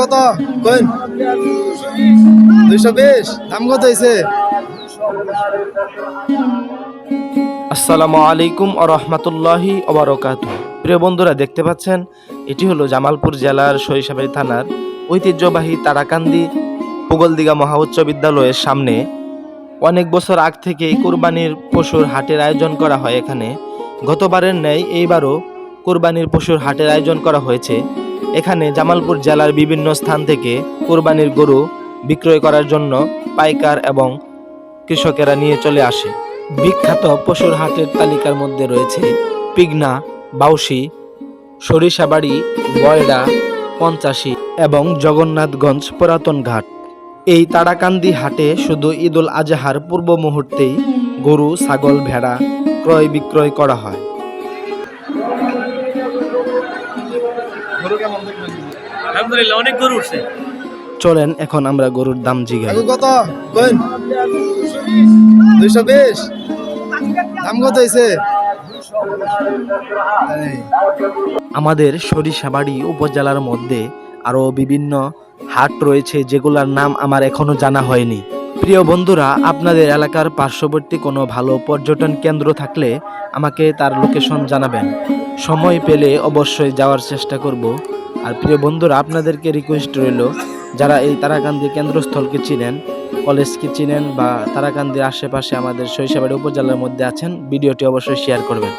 কত কইন 220 দাম কত হইছে? আসসালামু আলাইকুম ওয়া রাহমাতুল্লাহি ওয়া বারাকাতুহু। প্রিয় বন্ধুরা, দেখতে পাচ্ছেন এটি হলো জামালপুর জেলার সরিষাবাড়ি থানার ঐতিহ্যবাহী তারাকান্দি পুগলদিঘা মহা উচ্চ বিদ্যালয়ের সামনে। অনেক বছর আগ থেকে কুরবানির পশুর হাটের আয়োজন করা হয় এখানে। গতবারের ন্যায় এইবারও কুরবানির পশুর হাটের আয়োজন করা হয়েছে। এখানে জামালপুর জেলার বিভিন্ন স্থান থেকে কুরবানির গরু বিক্রয় করার জন্য পাইকার এবং কৃষকেরা নিয়ে চলে আসে। বিখ্যাত পশুর হাটের তালিকার মধ্যে রয়েছে পিগনা, বাউসি, সরিষাবাড়ি, বয়ডা, পঞ্চাশি এবং জগন্নাথগঞ্জ পুরাতন ঘাট। এই তারাকান্দি হাটে শুধু ঈদুল আজহার পূর্ব মুহূর্তেই গরু, ছাগল, ভেড়া ক্রয় বিক্রয় করা হয়। আলহামদুলিল্লাহ, অনেক গরু উঠছে। চলেন এখন আমরা গরুর দাম জিগাই। কত কইন 220 দাম কত হইছে? আমাদের সরিষাবাড়ি উপজেলার মধ্যে আরও বিভিন্ন হাট রয়েছে যেগুলোর নাম আমার এখনো জানা হয়নি। প্রিয় বন্ধুরা, আপনাদের এলাকার পার্শ্ববর্তী কোনো ভালো পর্যটন কেন্দ্র থাকলে আমাকে তার লোকেশন জানাবেন। সময় পেলে অবশ্যই যাওয়ার চেষ্টা করব। আর প্রিয় বন্ধুরা, আপনাদেরকে রিকোয়েস্ট রইল, যারা এই তারাকান্দি কেন্দ্রস্থলকে চিনেন, কলেজকে চিনেন বা তারাকান্দির আশেপাশে আমাদের সরিষাবাড়ি উপজেলার মধ্যে আছেন, ভিডিওটি অবশ্যই শেয়ার করবেন।